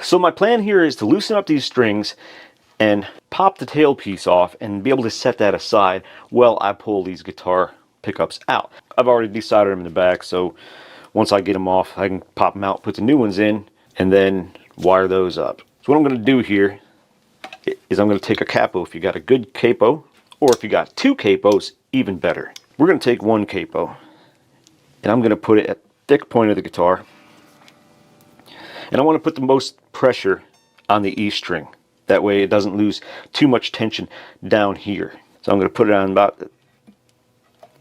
So my plan here is to loosen up these strings and pop the tailpiece off and be able to set that aside while I pull these guitar pickups out. I've already desoldered them in the back, so once I get them off, I can pop them out, put the new ones in, and then wire those up. So what I'm going to do here is I'm going to take a capo. If you got a good capo, or if you got two capos, even better. We're going to take one capo, and I'm going to put it at the thick point of the guitar, and I want to put the most pressure on the E string. That way it doesn't lose too much tension down here. So I'm going to put it on about the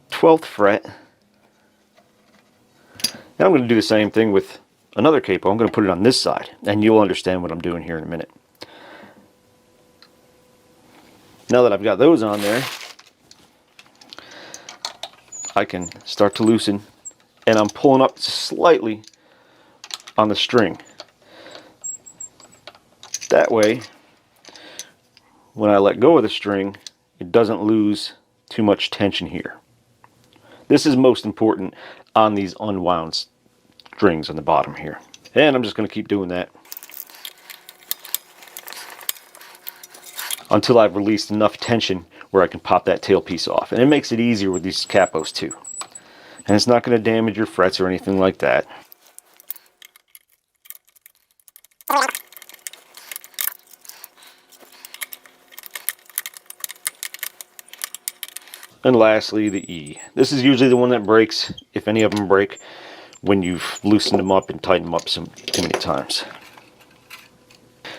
12th fret. Now I'm going to do the same thing with another capo. I'm going to put it on this side, and you'll understand what I'm doing here in a minute. Now that I've got those on there, I can start to loosen, and I'm pulling up slightly on the string. That way, when I let go of the string, it doesn't lose too much tension here. This is most important on these unwound strings on the bottom here. And I'm just going to keep doing that until I've released enough tension where I can pop that tailpiece off. And it makes it easier with these capos too. And it's not going to damage your frets or anything like that. And lastly, the E. This is usually the one that breaks, if any of them break, when you've loosened them up and tightened them up too many times.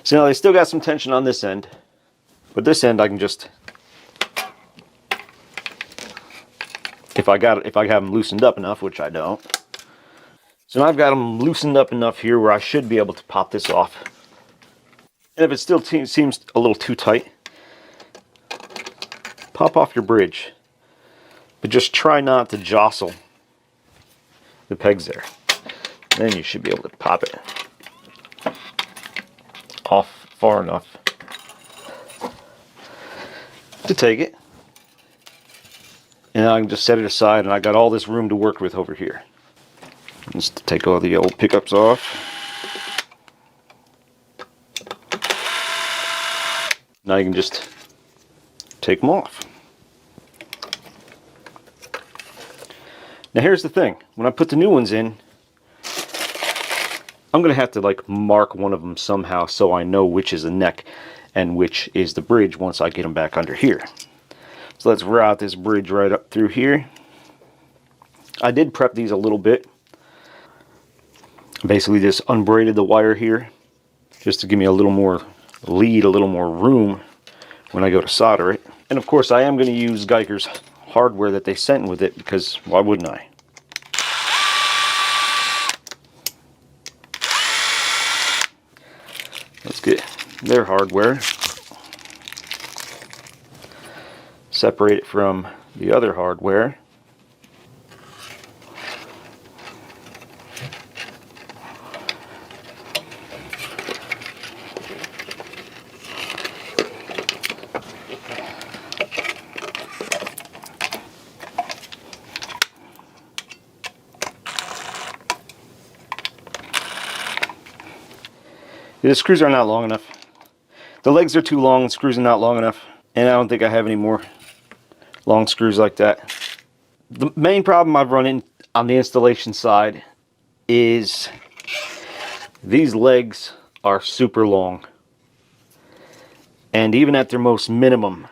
So now they still got some tension on this end, but this end I can just, if I have them loosened up enough, which I don't. So now I've got them loosened up enough here where I should be able to pop this off. And if it still seems a little too tight, pop off your bridge. But just try not to jostle the pegs there. Then you should be able to pop it off far enough to take it. And I can just set it aside, and I got all this room to work with over here. Just take all the old pickups off. Now you can just take them off. Now here's the thing, when I put the new ones in, I'm going to have to like mark one of them somehow so I know which is the neck and which is the bridge once I get them back under here. So let's route this bridge right up through here. I did prep these a little bit. Basically just unbraided the wire here just to give me a little more lead, a little more room when I go to solder it. And of course I am going to use Guyker's hardware that they sent with it, because why wouldn't I? Let's get their hardware, separate it from the other hardware. The screws are not long enough. The legs are too long, the screws are not long enough, and I don't think I have any more long screws like that. The main problem I've run in on the installation side is these legs are super long, and even at their most minimum,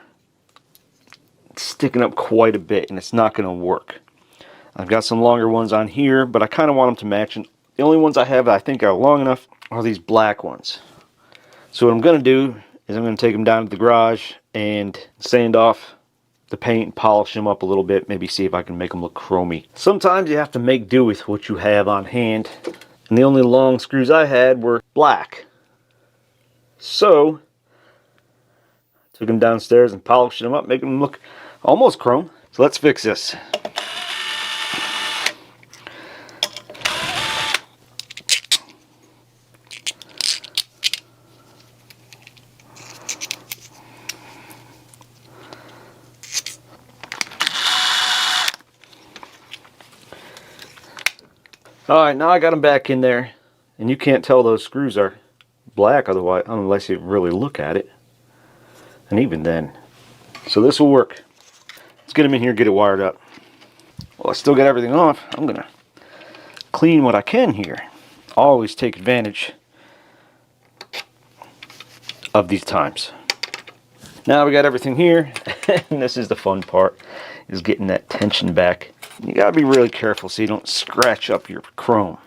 it's sticking up quite a bit, and it's not going to work. I've got some longer ones on here, but I kind of want them to match, and the only ones I have that I think are long enough are these black ones. So what I'm going to do is I'm going to take them down to the garage and sand off the paint and polish them up a little bit, maybe see if I can make them look chromy. Sometimes you have to make do with what you have on hand, and the only long screws I had were black. So I took them downstairs and polished them up, making them look almost chrome. So let's fix this. Alright, now I got them back in there, and you can't tell those screws are black otherwise, unless you really look at it. And even then. So this will work. Let's get them in here, get it wired up. Well, I still got everything off. I'm gonna clean what I can here. Always take advantage of these times. Now we got everything here, and this is the fun part, is getting that tension back. You gotta be really careful so you don't scratch up your chrome.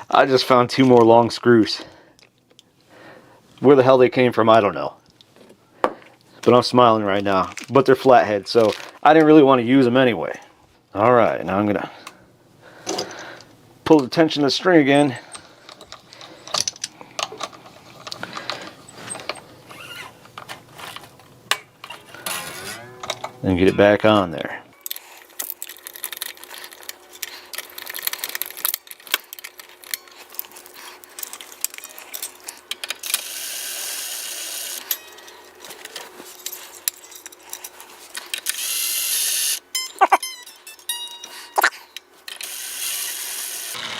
I just found 2 more long screws. Where the hell they came from, I don't know. But I'm smiling right now. But they're flathead, so I didn't really want to use them anyway. Alright, now I'm gonna pull the tension of the string again. And get it back on there.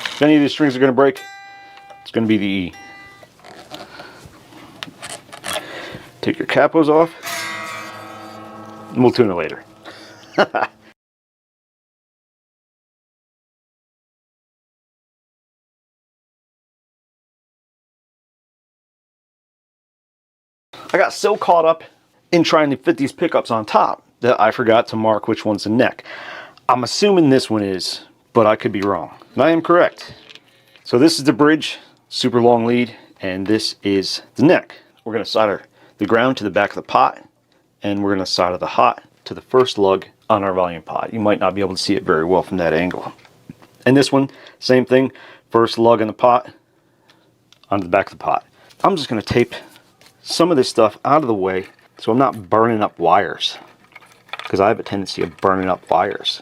If any of these strings are going to break, it's going to be the E. Take your capos off, and we'll tune it later. I got so caught up in trying to fit these pickups on top that I forgot to mark which one's the neck. I'm assuming this one is, but I could be wrong. And I am correct. So this is the bridge, super long lead, and this is the neck. We're going to solder the ground to the back of the pot, and we're going to solder the hot to the first lug on our volume pot. You might not be able to see it very well from that angle. And this one, same thing, first lug in the pot onto the back of the pot. I'm just going to tape some of this stuff out of the way so I'm not burning up wires, because I have a tendency of burning up wires.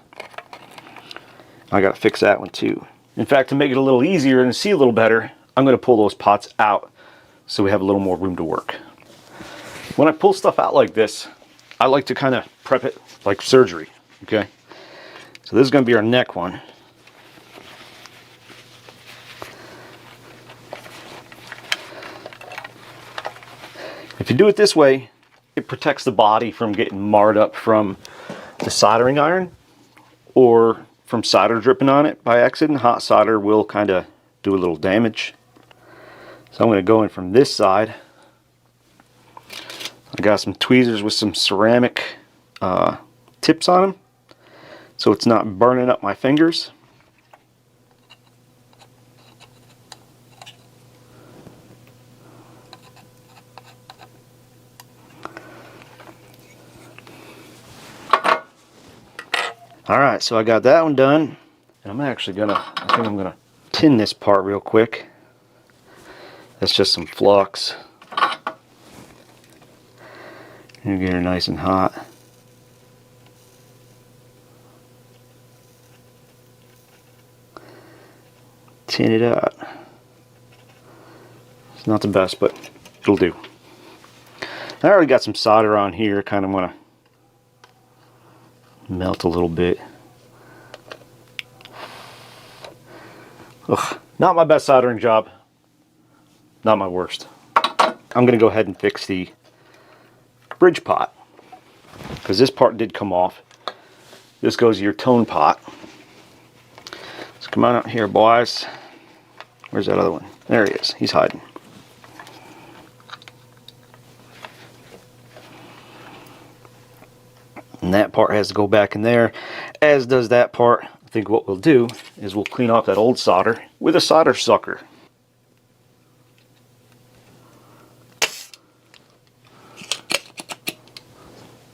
I got to fix that one too. In fact, to make it a little easier and see a little better, I'm going to pull those pots out so we have a little more room to work. When I pull stuff out like this, I like to kind of prep it like surgery, okay? So this is going to be our neck one. If you do it this way, it protects the body from getting marred up from the soldering iron or from solder dripping on it by accident. Hot solder will kind of do a little damage. So I'm going to go in from this side. I got some tweezers with some ceramic tips on them, so it's not burning up my fingers. Alright, so I got that one done, and I'm actually gonna, I think I'm gonna tin this part real quick. That's just some flux. And get her nice and hot. Tin it up. It's not the best, but it'll do. I already got some solder on here, kind of want to melt a little bit. Ugh, not my best soldering job. Not my worst. I'm going to go ahead and fix the bridge pot, because this part did come off. This goes to your tone pot. So come on out here, boys. Where's that other one? There he is. He's hiding. And that part has to go back in there, as does that part. I think what we'll do is we'll clean off that old solder with a solder sucker.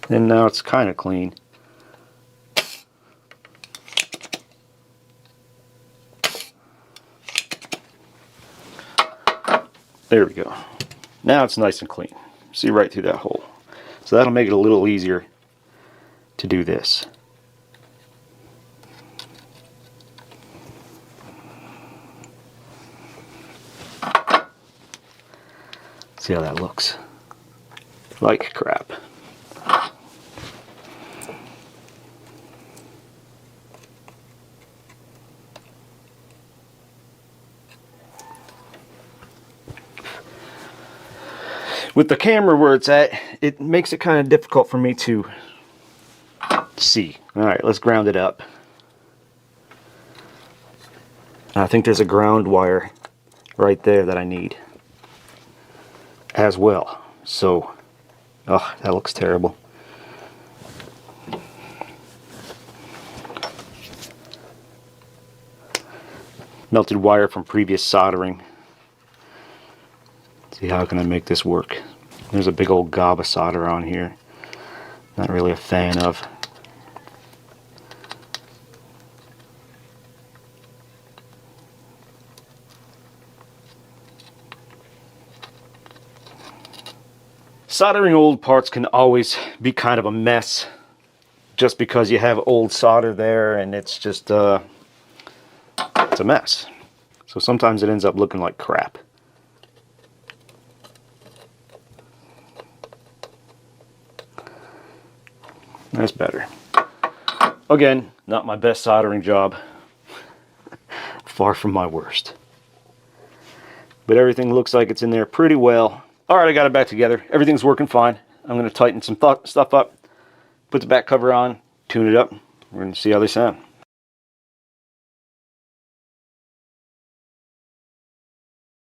And now it's kind of clean. There we go. Now it's nice and clean. See right through that hole. So that'll make it a little easier to do this. See how that looks? Like crap. With the camera where it's at, it makes it kind of difficult for me to see. All right, let's ground it up. I think there's a ground wire right there that I need as well. So, oh, that looks terrible. Melted wire from previous soldering. See, how can I make this work? There's a big old gob of solder on here. Not really a fan of. Soldering old parts can always be kind of a mess, just because you have old solder there and it's just it's a mess. So sometimes it ends up looking like crap. That's better. Again, not my best soldering job. Far from my worst. But everything looks like it's in there pretty well. Alright, I got it back together. Everything's working fine. I'm going to tighten some stuff up, put the back cover on, tune it up. We're going to see how they sound.